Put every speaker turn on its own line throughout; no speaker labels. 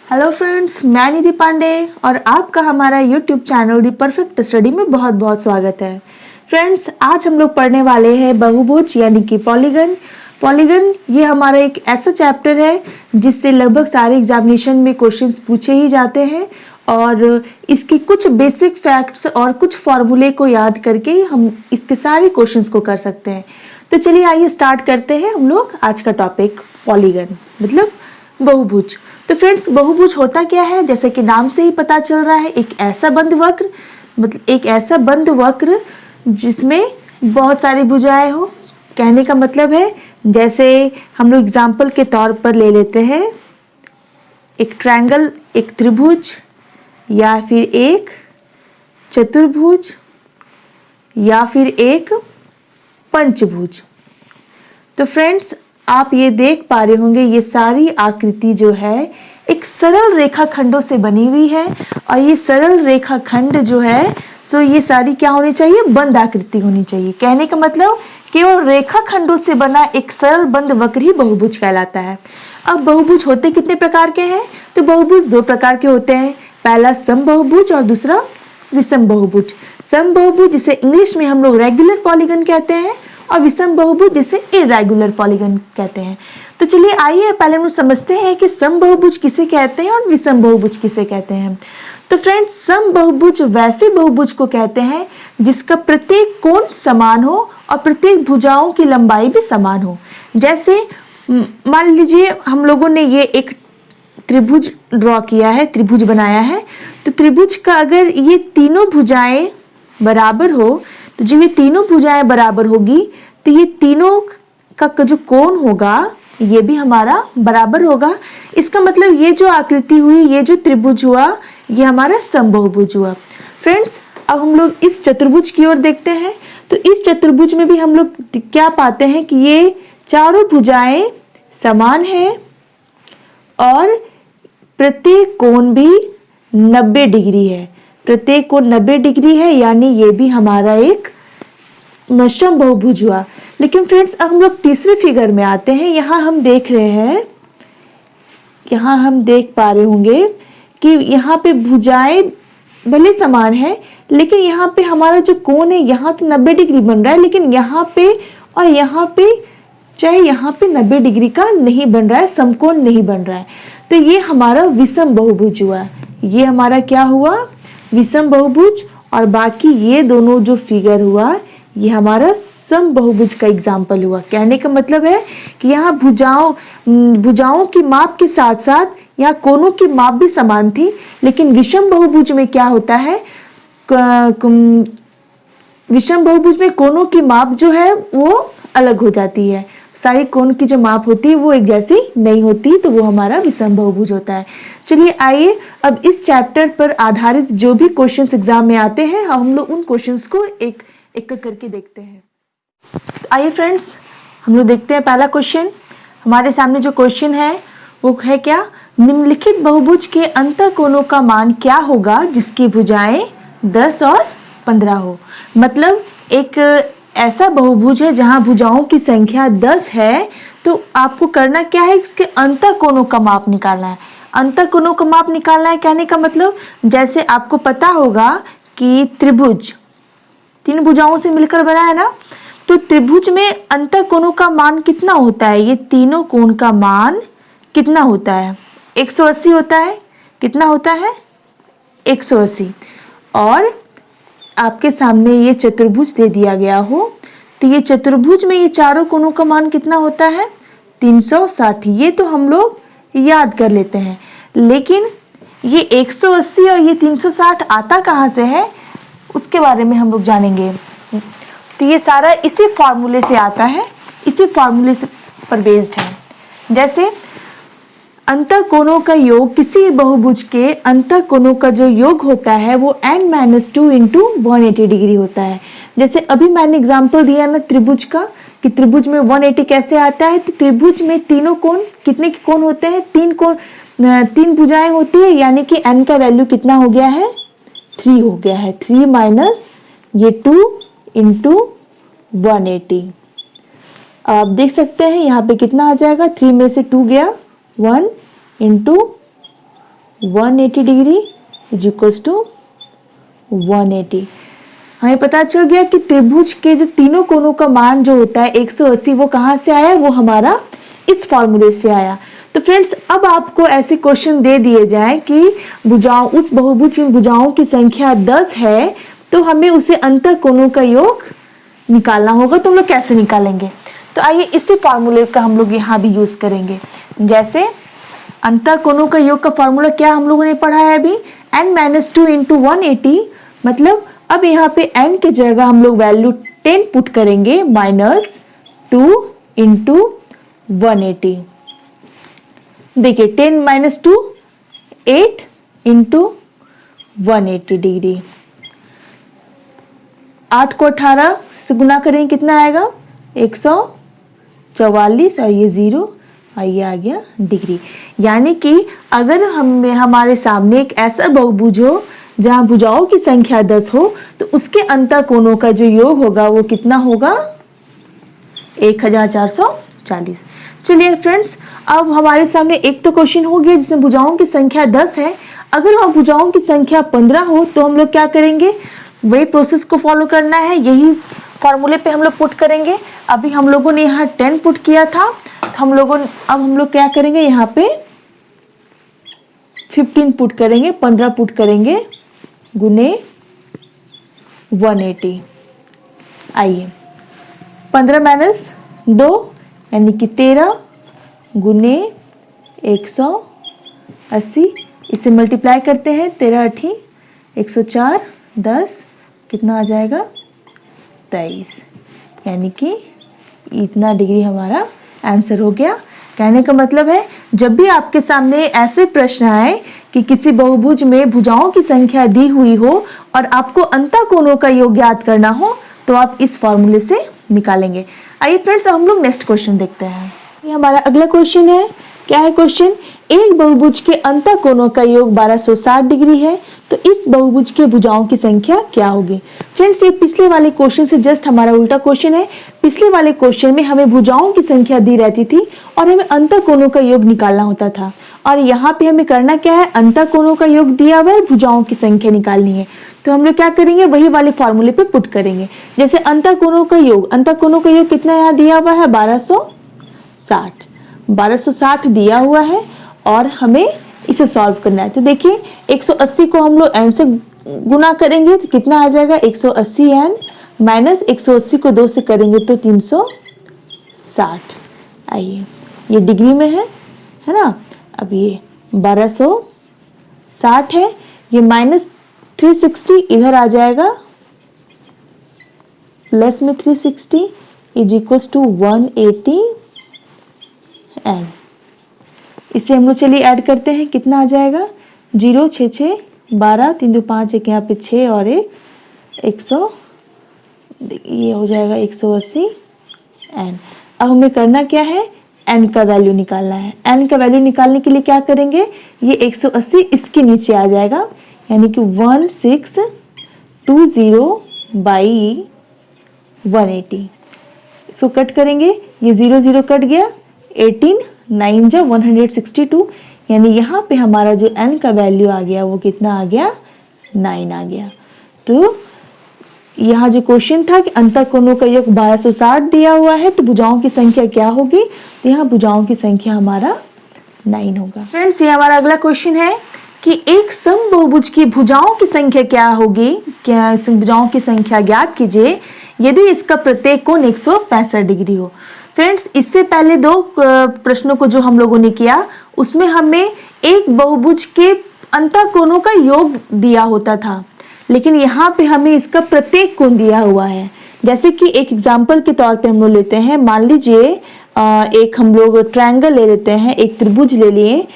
Hello friends, मैं निधि पांडे और आपका हमारा यूट्यूब चैनल दी परफेक्ट स्टडी में बहुत बहुत स्वागत है। फ्रेंड्स, आज हम लोग पढ़ने वाले हैं बहुभुज यानी कि पॉलीगन। पॉलीगन ये हमारा एक ऐसा चैप्टर है जिससे लगभग सारे एग्जामिनेशन में क्वेश्चंस पूछे ही जाते हैं और इसकी कुछ बेसिक फैक्ट्स और कुछ फॉर्मूले को याद करके हम इसके सारे क्वेश्चंस को कर सकते हैं। तो चलिए आइए स्टार्ट करते हैं हम लोग आज का टॉपिक पॉलीगन मतलब बहुभुज। तो फ्रेंड्स, बहुभुज होता क्या है? जैसे कि नाम से ही पता चल रहा है, एक ऐसा बंद वक्र मतलब एक ऐसा बंद वक्र जिसमें बहुत सारी भुजाएं हो। कहने का मतलब है जैसे हम लोग एग्जाम्पल के तौर पर ले लेते हैं एक ट्रायंगल, एक त्रिभुज या फिर एक चतुर्भुज या फिर एक पंचभुज। तो फ्रेंड्स, आप ये देख पा रहे होंगे ये सारी आकृति जो है एक सरल रेखाखंडों से बनी हुई है और ये सरल रेखाखंड जो है सो ये सारी क्या होनी चाहिए? बंद आकृति होनी चाहिए। कहने का मतलब केवल रेखाखंडों से बना एक सरल बंद वक्र ही बहुभुज कहलाता है। अब बहुभुज होते कितने प्रकार के हैं? तो बहुभुज दो प्रकार के होते हैं, पहला समबाहुभुज और दूसरा विषम बहुभुज। समबाहुभुज जिसे इंग्लिश में हम लोग रेगुलर पॉलीगन कहते हैं और विषम बहुभुज जिसे इरेगुलर पॉलीगन कहते हैं। तो चलिए आइए पहले हम समझते हैं कि समबाहुभुज किसे कहते हैं और विषम बहुभुज किसे कहते हैं। तो फ्रेंड्स, समबाहुभुज वैसे बहुभुज को कहते हैं जिसका प्रत्येक कोण समान हो और प्रत्येक भुजाओं की लंबाई भी समान हो। जैसे मान लीजिए हम लोगों ने ये एक त्रिभुज ड्रॉ किया है, त्रिभुज बनाया है। तो त्रिभुज का अगर ये तीनों भुजाएं बराबर हो तो जब ये तीनों भुजाएं बराबर होगी तो ये तीनों का जो कोण होगा ये भी हमारा बराबर होगा। इसका मतलब ये जो आकृति हुई, ये जो त्रिभुज हुआ, ये हमारा समबाहुभुज हुआ। फ्रेंड्स, अब हम लोग इस चतुर्भुज की ओर देखते हैं। तो इस चतुर्भुज में भी हम लोग क्या पाते हैं कि ये चारों भुजाएं समान हैं और प्रत्येक कोण भी 90 डिग्री है। प्रत्येक कोण 90 डिग्री है, यानी ये भी हमारा एक समबाहुभुज हुआ। लेकिन फ्रेंड्स, अब हम लोग तीसरे फिगर में आते हैं। यहाँ हम देख रहे हैं, यहाँ हम देख पा रहे होंगे कि यहाँ पे भुजाएं भले समान है लेकिन यहाँ पे हमारा जो कोण है यहाँ तो 90 डिग्री बन रहा है, लेकिन यहाँ पे और यहाँ पे चाहे यहाँ पे 90 डिग्री का नहीं बन रहा है, समकोण नहीं बन रहा है। तो ये हमारा विषम बहुभुज हुआ। ये हमारा क्या हुआ? विषम बहुभुज। और बाकी ये दोनों जो फिगर हुआ ये हमारा समबाहुभुज का एग्जाम्पल हुआ। कहने का मतलब है कि यहाँ भुजाओं की माप के साथ साथ यहाँ कोणों की माप भी समान थी, लेकिन विषम बहुभुज में क्या होता है? विषम बहुभुज में कोणों की माप जो है वो अलग हो जाती है। सारी कोण की जो माप होती है वो एक जैसी नहीं होती, तो वो हमारा विषम बहुभुज होता है। चलिए आइए अब इस चैप्टर पर आधारित जो भी क्वेश्चंस एग्जाम में आते हैं हम लोग उन क्वेश्चंस को एक एक करके देखते हैं। तो आइए फ्रेंड्स, हम लोग देखते हैं पहला क्वेश्चन। हमारे सामने जो क्वेश्चन है वो है क्या? निम्नलिखित बहुभुज के अंतःकोणों का मान क्या होगा जिसकी भुजाएं 10 और 15 हो। मतलब एक ऐसा बहुभुज है जहां भुजाओं की संख्या 10 है, तो आपको करना क्या है? इसके अंतःकोणों का माप निकालना है। अंतःकोणों का माप निकालना है कहने का मतलब जैसे आपको पता होगा कि त्रिभुज 3 भुजाओं से मिलकर बना है ना, तो त्रिभुज में अंतःकोणों का मान कितना होता है? ये तीनों कोण का मान कितना होता है? 180 होता है। कितना होता है? 180। और आपके सामने ये चतुर्भुज दे दिया गया हो तो ये चतुर्भुज में ये चारों कोणों का मान कितना होता है? 360। ये तो हम लोग याद कर लेते हैं, लेकिन ये 180 और ये 360 आता कहाँ से है उसके बारे में हम लोग जानेंगे। तो ये सारा इसी फॉर्मूले से आता है, इसी फॉर्मूले से पर बेस्ड है। जैसे अंतःकोणों का योग, किसी बहुभुज के अंतःकोणों का जो योग होता है वो n-2 इंटू 180 डिग्री होता है। जैसे अभी मैंने एग्जांपल दिया ना त्रिभुज का, कि त्रिभुज में 180 कैसे आता है। तो त्रिभुज में तीनों कोण, कितने के कोण होते हैं? 3 कोण, 3 भुजाएं होती है, यानी कि n का वैल्यू कितना हो गया है? 3 हो गया है। 3 माइनस ये 2 इंटू 180। आप देख सकते हैं यहाँ पे कितना आ जाएगा? 3 में से 2 गया, 1 into 180 degree is equals to 180। हमें पता चल गया कि त्रिभुज के जो तीनों कोणों का मान जो होता है 180, वो कहाँ से आया, वो हमारा इस फॉर्मूले से आया। तो फ्रेंड्स, अब आपको ऐसे क्वेश्चन दे दिए जाए कि भुजाओं, उस बहुभुज की भुजाओं की संख्या 10 है, तो हमें उसे अंतः कोणों का योग निकालना होगा। तो हम लोग कैसे निकालेंगे? तो आइए इसी फॉर्मूले का हम लोग यहाँ भी यूज करेंगे। जैसे अंतः कोणों का योग का फॉर्मूला क्या हम लोगों ने पढ़ा है अभी, n-2 इंटू 180। मतलब अब यहाँ पे n की जगह हम लोग वैल्यू 10 पुट करेंगे, -2 इंटू 180। देखिए 10 - 2 8 इंटू 180 डिग्री। 8 को 18 से गुना करेंगे, कितना आएगा 144, और ये 0 और ये आ गया डिग्री। यानी कि अगर हमारे सामने एक ऐसा बहुभुज हो जहां भुजाओं की संख्या 10 हो, तो उसके अंतः कोणों का जो योग होगा वो कितना होगा, 1440। चलिए फ्रेंड्स, अब हमारे सामने एक तो क्वेश्चन हो गया जिसमें भुजाओं की संख्या 10 है। अगर वहां भुजाओं की संख्या 15 हो तो हम लोग क्या करेंगे, वही प्रोसेस को फॉलो करना है, यही फॉर्मूले पे हम लोग पुट करेंगे। अभी हम लोगों ने यहाँ 10 पुट किया था, तो अब हम लोग क्या करेंगे, यहाँ पे 15 पुट करेंगे, 15 पुट करेंगे गुने 180। आइए 15 - 2 यानी कि 13 गुने 180, इसे मल्टीप्लाई करते हैं, 13 × 8 104, 10 कितना आ जाएगा 23। यानी कि इतना डिग्री हमारा आंसर हो गया। कहने का मतलब है, जब भी आपके सामने ऐसे प्रश्न आए कि किसी बहुभुज में भुजाओं की संख्या दी हुई हो और आपको अंतः कोणों का योग ज्ञात करना हो, तो आप इस फॉर्मूले से निकालेंगे। आइए फ्रेंड्स, हम लोग नेक्स्ट क्वेश्चन देखते हैं। ये हमारा अगला क्वेश्चन है। क्या है क्वेश्चन, एक बहुभुज के अंतः कोणों का योग 1260 डिग्री है, तो इस बहुभुज के भुजाओं की संख्या क्या होगी। फ्रेंड्स, ये पिछले वाले क्वेश्चन से जस्ट हमारा उल्टा क्वेश्चन है। पिछले वाले क्वेश्चन में हमें भुजाओं की संख्या दी रहती थी और हमें अंतः कोणों का योग निकालना होता था, और यहाँ पे हमें करना क्या है, अंतः कोणों का योग दिया हुआ है, भुजाओं की संख्या निकालनी है। तो हम लोग क्या करेंगे, वही वाले फॉर्मूले पे पुट करेंगे। जैसे अंतः कोणों का योग कितना यहाँ दिया हुआ है, 1260 दिया हुआ है, और हमें इसे सॉल्व करना है। तो देखिए 180 को हम लोग n से गुना करेंगे तो कितना आ जाएगा, 180 n माइनस 180 को 2 से करेंगे तो 360। आइए, ये डिग्री में है ना। अब ये 1260 है, ये -360 इधर आ जाएगा, प्लस में 360 इज इक्वल्स टू 180 n। इसे हम लोग चलिए ऐड करते हैं, कितना आ जाएगा, 0 6 6 12 3 2 5 1 यहाँ पे 6 और 1 100, ये हो जाएगा 180 n। अब हमें करना क्या है, n का वैल्यू निकालना है। n का वैल्यू निकालने के लिए क्या करेंगे, ये 180 इसके नीचे आ जाएगा, यानी कि 1620 बाई 180। इसको कट करेंगे, ये 0 0 कट गया, 18 9 जा 162, यानी यहाँ पे हमारा जो n का वैल्यू आ गया वो कितना आ गया, 9 आ गया। तो यहाँ जो क्वेश्चन था कि अंतः कोणों का योग 1260 दिया हुआ है, तो भुजाओं की संख्या क्या होगी, तो यहाँ भुजाओं की संख्या हमारा 9 होगा। फ्रेंड्स, ये हमारा अगला क्वेश्चन है कि एक समबाहुभुज की भुजाओं की संख्या क्या होगी, क्या भुजाओं की संख्या ज्ञात कीजिए यदि इसका प्रत्येक कोण 165 डिग्री हो। फ्रेंड्स, इससे पहले दो प्रश्नों को जो हम लोगों ने किया, उसमें हमें एक बहुभुज के अंतः कोणों का योग दिया होता था, लेकिन यहाँ पे हमें इसका प्रत्येक कोण दिया हुआ है। जैसे कि एक एग्जाम्पल के तौर पे हम लोग लेते हैं, मान लीजिए एक हम लोग ट्रायंगल ले लेते हैं, एक त्रिभुज ले लिए,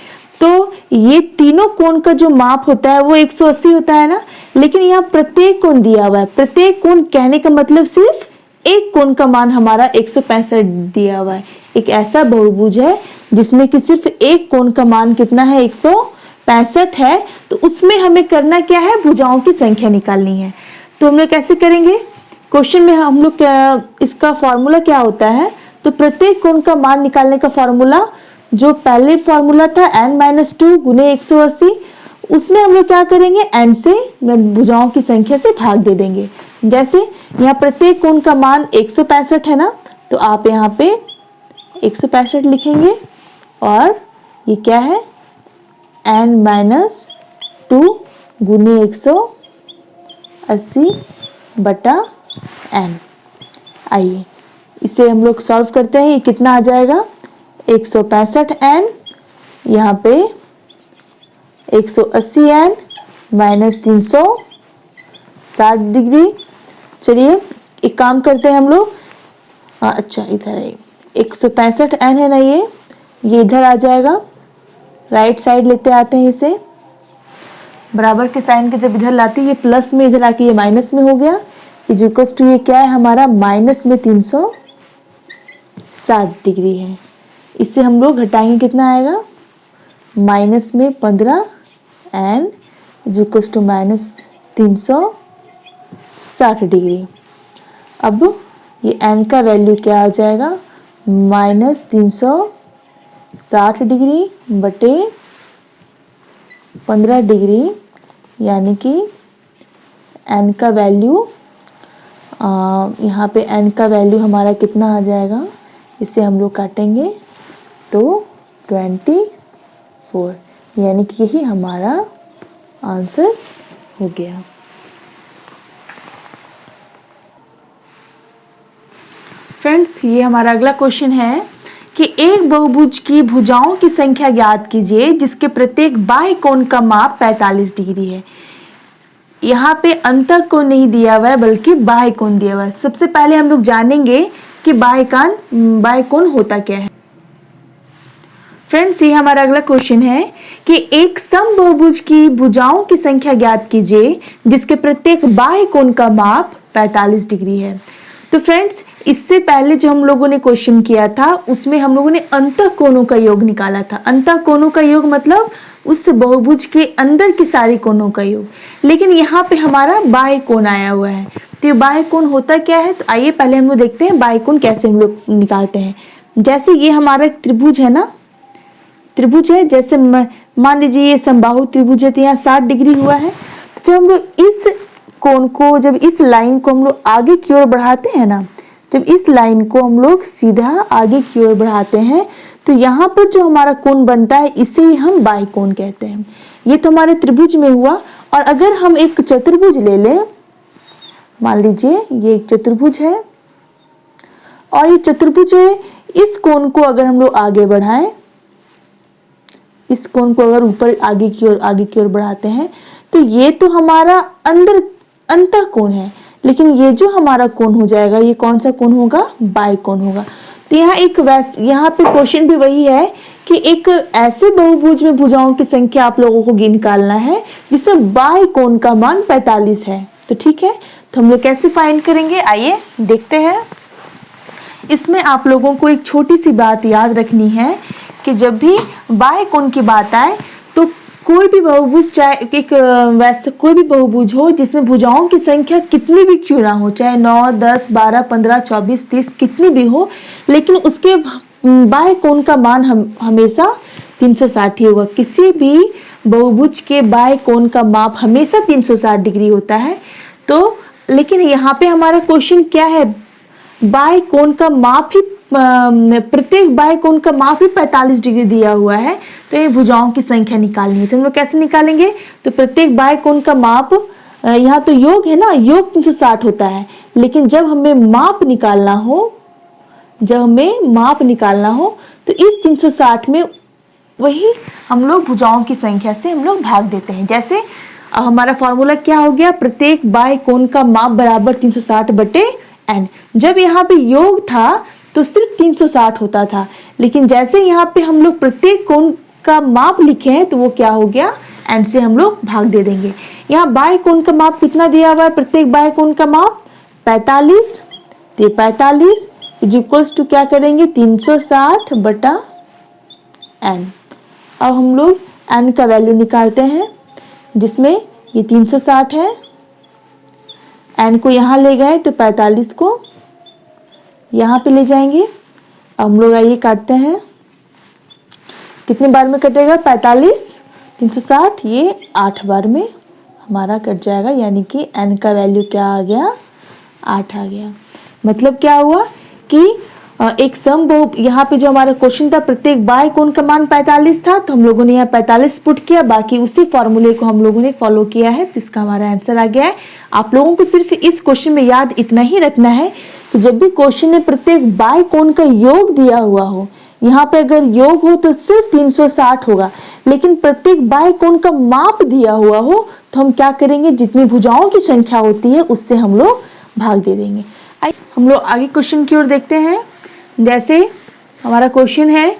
तो ये तीनों कोण का जो माप होता है वो 180 होता है ना, लेकिन यहाँ प्रत्येक कोण दिया हुआ है। प्रत्येक कोण कहने का मतलब सिर्फ एक कोण का मान हमारा 165 दिया हुआ है। एक ऐसा बहुभुज है जिसमें कि सिर्फ एक कोण का मान कितना है, 165 है, तो उसमें हमें करना क्या है, भुजाओं की संख्या निकालनी है। तो हम लोग कैसे करेंगे, क्वेश्चन में हम लोग इसका फॉर्मूला क्या होता है, तो प्रत्येक कोण का मान निकालने का फॉर्मूला जो पहले फॉर्मूला था n-2 गुने 180, उसमें हम लोग क्या करेंगे, n से भुजाओं की संख्या से भाग दे देंगे। जैसे यहाँ प्रत्येक कोण का मान 165 है ना, तो आप यहाँ पे 165 लिखेंगे और ये क्या है n-2 गुने 180 बटा n। आइए इसे हम लोग सॉल्व करते हैं। ये कितना आ जाएगा 165n, यहाँ पे 180n माइनस 360 डिग्री। चलिए एक काम करते हैं हम लोग, अच्छा इधर है 165n है ना, ये इधर आ जाएगा, राइट साइड लेते आते हैं इसे, बराबर के साइन के जब इधर लाते हैं ये प्लस में, इधर आके ये माइनस में हो गया, इक्वल्स टू ये क्या है हमारा माइनस में 360 डिग्री है। इससे हम लोग घटाएंगे कितना आएगा माइनस में 15 N equals to minus 360 degree. अब ये एन का वैल्यू क्या आ जाएगा माइनस 360 डिग्री बटे 15 डिग्री, यानी कि एन का वैल्यू यहाँ पे एन का वैल्यू हमारा कितना आ जाएगा, इसे हम लोग काटेंगे तो 24, यानी कि यही हमारा आंसर हो गया। फ्रेंड्स ये हमारा अगला क्वेश्चन है कि एक बहुभुज की भुजाओं की संख्या ज्ञात कीजिए जिसके प्रत्येक बाह्य कोण का माप 45 डिग्री है। यहाँ पे अंतः कोण नहीं दिया हुआ है बल्कि बाह्य कोण दिया हुआ है। सबसे पहले हम लोग जानेंगे कि बाह्य कोण होता क्या है। फ्रेंड्स ये हमारा अगला क्वेश्चन है कि एक समबाहुभुज की भुजाओं की संख्या ज्ञात कीजिए जिसके प्रत्येक बाह्य कोण का माप 45 डिग्री है। तो फ्रेंड्स इससे पहले जो हम लोगों ने क्वेश्चन किया था उसमें हम लोगों ने अंतः कोणों का योग निकाला था। अंतः कोणों का योग मतलब उस बहुभुज के अंदर की सारी कोणों का योग, लेकिन यहाँ पे हमारा बाह्य कोण आया हुआ है। तो ये बाह्य कोण होता क्या है, तो आइए पहले हम लोग देखते हैं बाह्य कोण कैसे हम लोग निकालते हैं। जैसे ये हमारा त्रिभुज है ना, त्रिभुज है, जैसे मान लीजिए ये समबाहु त्रिभुज है, तो यहाँ 60 डिग्री हुआ है। तो जब हम लोग इस कोण को, जब इस लाइन को हम लोग आगे की ओर बढ़ाते हैं ना, जब इस लाइन को हम लोग सीधा आगे की ओर बढ़ाते हैं तो यहाँ पर जो हमारा कोण बनता है इसे ही हम बाह्य कोण कहते हैं। ये तो हमारे त्रिभुज में हुआ। और अगर हम एक चतुर्भुज ले लें, मान लीजिए ये एक चतुर्भुज है और ये चतुर्भुज है, इस कोण को अगर हम लोग आगे बढ़ाएं, इस कोण को अगर ऊपर आगे की ओर बढ़ाते हैं तो ये तो हमारा अंतः कोण है, लेकिन ये जो हमारा कोण हो जाएगा ये कौन सा कोण होगा, बाह्य कोण होगा। तो यहाँ पे क्वेश्चन भी वही है कि एक ऐसे बहुभुज में भुजाओं की संख्या आप लोगों को निकालना है जिसमें बाह्य कोण का मान 45 है। तो ठीक है, तो हम लोग कैसे फाइंड करेंगे, आइए देखते हैं। इसमें आप लोगों को एक छोटी सी बात याद रखनी है कि जब भी बाह्य कोण की बात आए तो कोई भी बहुभुज, चाहे एक वैसे कोई भी बहुभुज हो जिसमें भुजाओं की संख्या कितनी भी क्यों ना हो, चाहे 9, 10, 12, 15, 24, 30 कितनी भी हो, लेकिन उसके बाह्य कोण का मान हमेशा 360 ही होगा। किसी भी बहुभुज के बाह्य कोण का माप हमेशा 360 डिग्री होता है। तो लेकिन यहाँ पे हमारा क्वेश्चन क्या है, बाह्य कोण का माप ही प्रत्येक बाह्य कोण का माप ही 45 डिग्री दिया हुआ है। तो ये भुजाओं की संख्या निकालनी है। तो हम लोग कैसे निकालेंगे, तो प्रत्येक बाह्य कोण का माप, यहाँ तो योग है ना, योग 360 होता है, लेकिन जब हमें माप निकालना हो, तो इस 360 में वही हम लोग भुजाओं की संख्या से हम लोग भाग देते हैं। जैसे अब हमारा फॉर्मूला क्या हो गया, प्रत्येक बाह्य कोण का माप बराबर 360 बटे n। जब यहाँ पे योग था तो सिर्फ 360 होता था, लेकिन जैसे यहाँ पे हम लोग प्रत्येक कोण का माप लिखे हैं तो वो क्या हो गया, n से हम लोग भाग दे देंगे। यहाँ बाह्य कोण का माप कितना दिया हुआ है, प्रत्येक बाह्य कोण का माप 45, तो 45 इज इक्वल्स टू क्या करेंगे 360 बटा n। अब हम लोग n का वैल्यू निकालते हैं, जिसमें ये 360 है, n को यहाँ ले गए तो 45 को यहाँ पे ले जाएंगे। अब हम लोग आइए काटते हैं, कितने बार में कटेगा? 45, 360, ये 8 बार में हमारा कट जाएगा, यानी कि n का वैल्यू क्या आ गया? 8 आ गया। मतलब क्या हुआ कि एक सम बहु, यहाँ पे जो हमारा क्वेश्चन था प्रत्येक बाह्य कोण का मान 45 था, तो हम लोगों ने यहाँ 45 पुट किया, बाकी उसी फॉर्मूले को हम लोगों ने फॉलो किया है, तो इसका हमारा आंसर आ गया है। आप लोगों को सिर्फ इस क्वेश्चन में याद इतना ही रखना है कि जब भी क्वेश्चन में प्रत्येक बाह्य कोण का योग दिया हुआ हो, यहाँ पे अगर योग हो तो सिर्फ 360 होगा, लेकिन प्रत्येक बाह्य कोण का माप दिया हुआ हो तो हम क्या करेंगे? जितनी भुजाओं की संख्या होती है उससे हम लोग भाग दे देंगे। हम लोग आगे क्वेश्चन की ओर देखते हैं। जैसे हमारा क्वेश्चन है,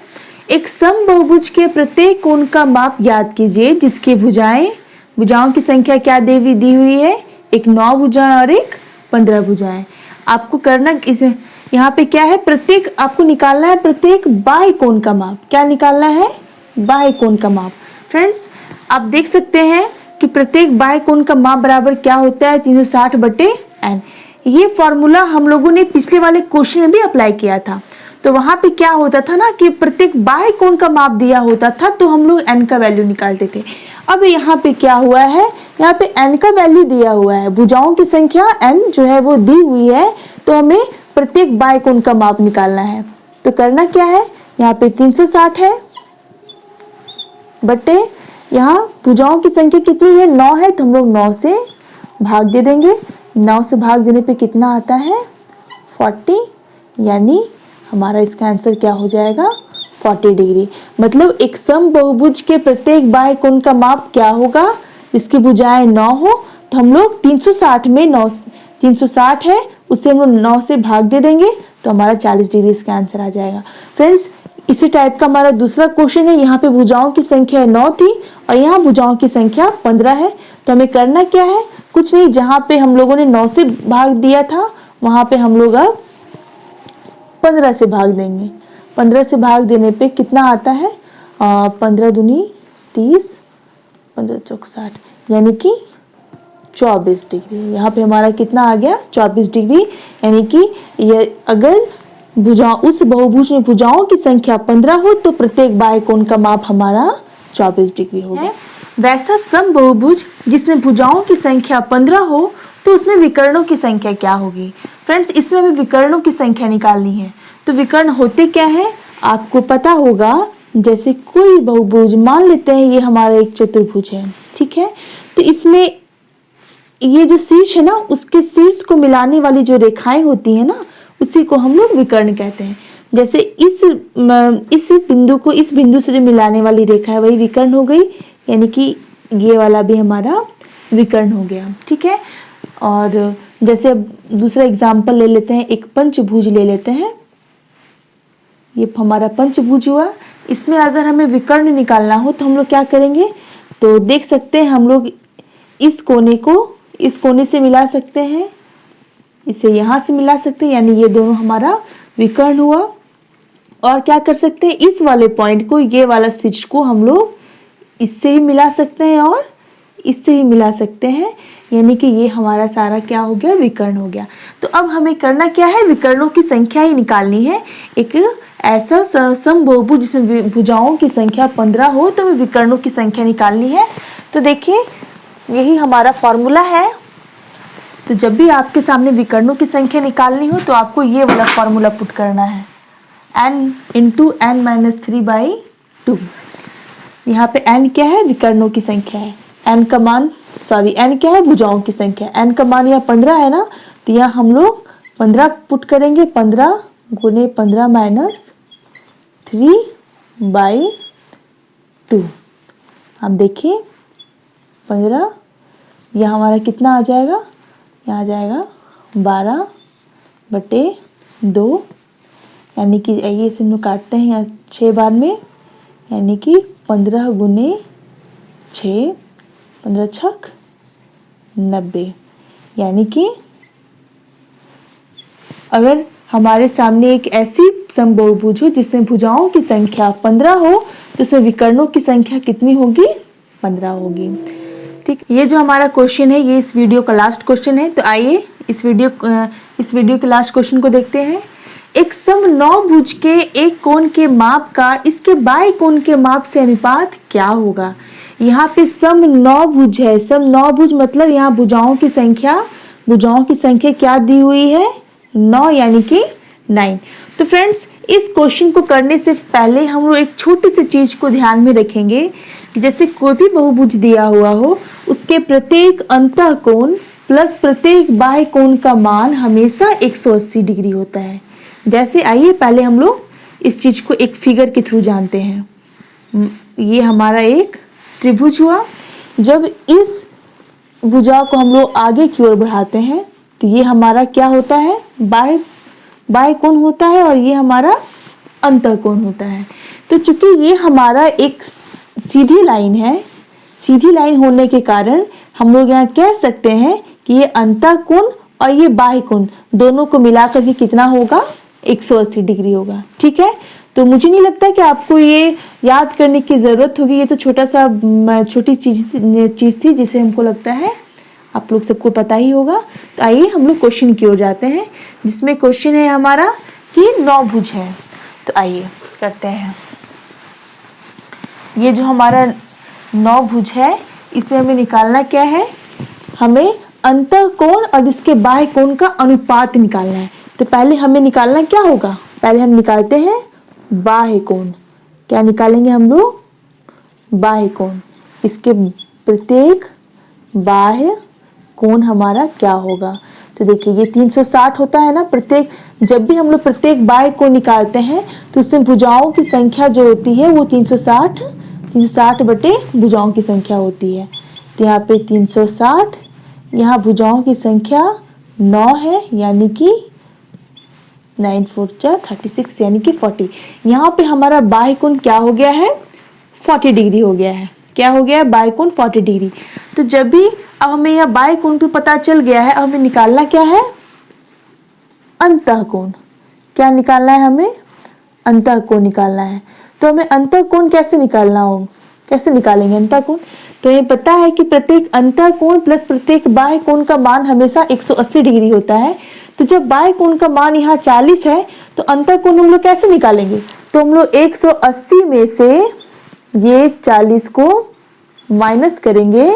एक समबहुभुज के प्रत्येक कोण का माप ज्ञात कीजिए जिसकी भुजाओं की संख्या क्या दी हुई है? एक 9 भुजाएं और एक 15 भुजाएं। आपको करना इसे, यहाँ पे क्या है? प्रत्येक आपको निकालना है प्रत्येक बाह्य कोण का माप। क्या निकालना है? बाह्य कोण का माप। फ्रेंड्स आप देख सकते हैं कि प्रत्येक बाह्य कोण का माप बराबर क्या होता है? 360/n। ये फॉर्मूला हम लोगों ने पिछले वाले क्वेश्चन में भी अप्लाई किया था। तो वहां पे क्या होता था ना कि प्रत्येक बाह्य कोण का माप दिया होता था तो हम लोग n का वैल्यू निकालते थे। अब यहाँ पे क्या हुआ है? यहाँ पे n का वैल्यू दिया हुआ है, भुजाओं की संख्या n जो है वो दी हुई है, तो हमें प्रत्येक बाह्य कोण का माप निकालना है। तो करना क्या है? यहाँ पे 360 है बटे यहाँ भुजाओं की संख्या कितनी है? 9 है, तो हम लोग 9 से भाग दे देंगे। 9 से भाग देने पे कितना आता है? 40, यानी हमारा इसका आंसर क्या हो जाएगा? 40 डिग्री। मतलब एक समबहुभुज के प्रत्येक बाह्य कोण का माप क्या होगा? जिसकी भुजाएं 9 हो, तो हम लोग 360 में 9, 360 है उससे हम लोग 9 से भाग दे देंगे, तो हमारा 40 डिग्री इसका आंसर आ जाएगा। फ्रेंड्स इसी टाइप का हमारा दूसरा क्वेश्चन है। यहाँ पे भुजाओं की संख्या 9 थी और यहाँ भुजाओं की संख्या 15 है, तो हमें करना क्या है? कुछ नहीं, जहाँ पे हम लोगों ने 9 से भाग दिया था वहां पे हम लोग अब 15 से भाग देंगे। 15 से भाग देने पे कितना आता है? 15 दूनी 30, 15 चौक 60, यानी कि 24 डिग्री। यहाँ पे हमारा कितना आ गया? 24 डिग्री। यानी कि ये अगर उस बहुभुज में भुजाओं की संख्या 15 हो तो प्रत्येक बाह्य कोण का माप हमारा 24 डिग्री होगा। वैसा समबहुभुज जिसमें भुजाओं की संख्या 15 हो तो उसमें विकर्णों की संख्या क्या होगी? फ्रेंड्स इसमें हमें विकर्णों की संख्या निकालनी है। तो विकर्ण होते क्या है? आपको पता होगा, जैसे कोई बहुभुज मान लेते हैं ये हमारा एक चतुर्भुज है, ठीक है, तो इसमें ये जो शीर्ष है ना, उसके शीर्ष को मिलाने वाली जो रेखाएं होती है ना, उसी को हम लोग विकर्ण कहते हैं। जैसे इस बिंदु को इस बिंदु से जो मिलाने वाली रेखा है वही विकर्ण हो गई, यानी कि ये वाला भी हमारा विकर्ण हो गया, ठीक है। और जैसे अब दूसरा एग्जाम्पल ले लेते हैं, एक पंचभुज ले लेते हैं। ये हमारा पंचभुज हुआ। इसमें अगर हमें विकर्ण निकालना हो तो हम लोग क्या करेंगे? तो देख सकते हैं हम लोग इस कोने को इस कोने से मिला सकते हैं, इसे यहाँ से मिला सकते हैं, यानी ये दोनों हमारा विकर्ण हुआ। और क्या कर सकते हैं? इस वाले पॉइंट को, ये वाला शीर्ष को हम लोग इससे भी मिला सकते हैं और इससे ही मिला सकते हैं, यानी कि ये हमारा सारा क्या हो गया? विकर्ण हो गया। तो अब हमें करना क्या है? विकर्णों की संख्या ही निकालनी है। एक ऐसा समबहुभुज जिसमें भुजाओं की संख्या 15 हो तो हमें विकर्णों की संख्या निकालनी है। तो देखिए यही हमारा फॉर्मूला है। तो जब भी आपके सामने विकर्णों की संख्या निकालनी हो तो आपको ये वाला फॉर्मूला पुट करना है, n इंटू n-3/2। यहाँ पे n क्या है? विकर्णों की संख्या है। n का मान n क्या है? भुजाओं की संख्या। n का मान यहाँ 15 है ना, तो यहाँ हम लोग 15 पुट करेंगे। 15 गुने 15 - 3/2। आप देखिए 15, यहाँ हमारा कितना आ जाएगा? यहाँ आ जाएगा 12/2, यानी कि आइए इसे हम लोग काटते हैं यहाँ 6 बार में, यानी कि 15 गुने 6, 15 छक 90। यानी कि अगर हमारे सामने एक ऐसी समबहुभुज हो जिसमें भुजाओं की संख्या 15 हो तो उसमें विकर्णों की संख्या कितनी होगी? 15 होगी। ठीक, ये जो हमारा क्वेश्चन है ये इस वीडियो का लास्ट क्वेश्चन है। तो आइए इस वीडियो के लास्ट क्वेश्चन को देखते हैं। एक समनौभुज के एक कोण के माप का इसके बाएं कोण के माप से अनुपात क्या होगा। यहाँ पे समनौभुज है, समनौभुज मतलब यहाँ भुजाओं की संख्या क्या दी हुई है, 9 यानी कि 9। तो फ्रेंड्स इस क्वेश्चन को करने से पहले हम लोग एक छोटी सी चीज को ध्यान में रखेंगे कि जैसे कोई भी बहुभुज दिया हुआ हो उसके प्रत्येक अंतःकोण प्लस प्रत्येक बाह्य कोण का मान हमेशा 180 डिग्री होता है। जैसे आइए पहले हम लोग इस चीज को एक फिगर के थ्रू जानते हैं। ये हमारा एक त्रिभुज हुआ। जब इस भुजा को हम लोग आगे की ओर बढ़ाते हैं तो ये हमारा क्या होता है, बाह्य कोण होता है और ये हमारा अंतःकोण होता है। तो चूंकि ये हमारा एक सीधी लाइन है, सीधी लाइन होने के कारण हम लोग यहाँ कह सकते हैं कि ये अंतःकोण और ये बाह्य कोण दोनों को मिलाकर के कितना होगा, 180 डिग्री होगा। ठीक है, तो मुझे नहीं लगता कि आपको ये याद करने की जरूरत होगी। ये तो छोटी चीज थी जिसे हमको लगता है आप लोग सबको पता ही होगा। तो आइए हम लोग क्वेश्चन की ओर जाते हैं, जिसमें क्वेश्चन है हमारा कि नौभुज है। तो आइए करते हैं। ये जो हमारा नौभुज है इसे हमें निकालना क्या है, हमें अंतःकोण और इसके बाह्य कोण का अनुपात निकालना है। तो पहले हमें निकालना क्या होगा, पहले हम निकालते हैं बाह्य कोण। क्या निकालेंगे हम लोग, बाह्य कोण। इसके प्रत्येक बाह्य कोण हमारा क्या होगा। तो देखिए ये 360 होता है ना, जब भी हम लोग प्रत्येक बाह्य कोण निकालते हैं तो उसमें भुजाओं की संख्या जो होती है वो 360 बटे भुजाओं की संख्या होती है। तो यहाँ पे 360, यहाँ भुजाओं की संख्या 9 है यानी कि 9 4 जा 36 यानी कि 40। यहाँ पे हमारा बाह्य कोण क्या हो गया है, 40 डिग्री हो गया है। क्या हो गया है, बाह्य कोण 40 डिग्री। तो जब भी अब हमें यह बाह्य कोण तो पता चल गया है, अब हमें निकालना क्या है, अंतःकोण। क्या निकालना है, हमें अंतःकोण निकालना है। तो हमें अंतःकोण कैसे निकालेंगे अंतःकोण। तो ये पता है कि प्रत्येक अंतःकोण प्लस प्रत्येक बाह्य कोण का मान हमेशा 180 डिग्री होता है। तो जब बाह्य कोण का मान यहाँ 40 है तो अंतःकोण हम लोग कैसे निकालेंगे। तो हम लोग 180 में से ये 40 को माइनस करेंगे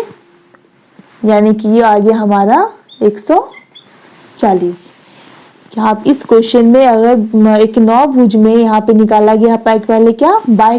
यानी कि ये आ गया हमारा 140। यहाँ इस क्वेश्चन में अगर एक नौभुज में यहाँ पे निकाला गया पहले क्या, बाह्य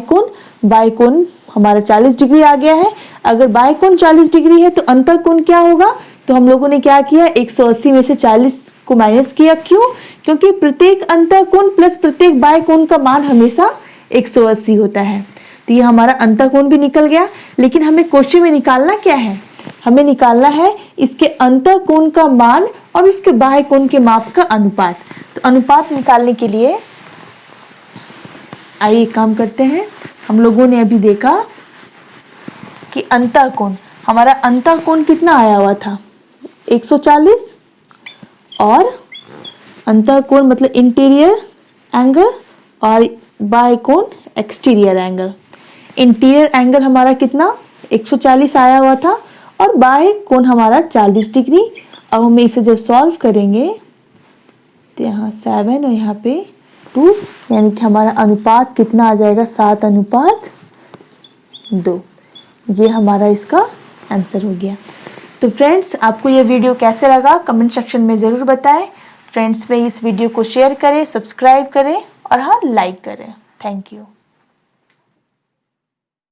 कोण हमारा 40 डिग्री आ गया है। अगर बाह्य कोण 40 डिग्री है तो अंतःकोण क्या होगा। तो हम लोगों ने क्या किया, 180 में से 40 को माइनस किया। क्यों, क्योंकि प्रत्येक अंतःकोण प्लस प्रत्येक बाह्य कोण का मान हमेशा 180 होता है। तो ये हमारा अंतःकोण भी निकल गया। लेकिन हमें क्वेश्चन में निकालना क्या है, हमें निकालना है इसके अंतःकोण का मान और उसके बाह्य कोण के माप का अनुपात। तो अनुपात निकालने के लिए आइए काम करते हैं। हम लोगों ने अभी देखा कि हमारा अंतःकोण कितना आया हुआ था, 140, और अंतःकोण मतलब इंटीरियर एंगल और बाह्य कोण एक्सटीरियर एंगल। इंटीरियर एंगल हमारा कितना 140 आया हुआ था और बाह्य कोण हमारा 40 डिग्री। अब हम इसे जब सॉल्व करेंगे तो यहाँ 7 और यहाँ पे 2 यानी कि हमारा अनुपात कितना आ जाएगा, 7:2। ये हमारा इसका आंसर हो गया। तो फ्रेंड्स आपको ये वीडियो कैसे लगा कमेंट सेक्शन में ज़रूर बताएं। फ्रेंड्स में इस वीडियो को शेयर करें, सब्सक्राइब करें और हाँ लाइक करें। Thank you.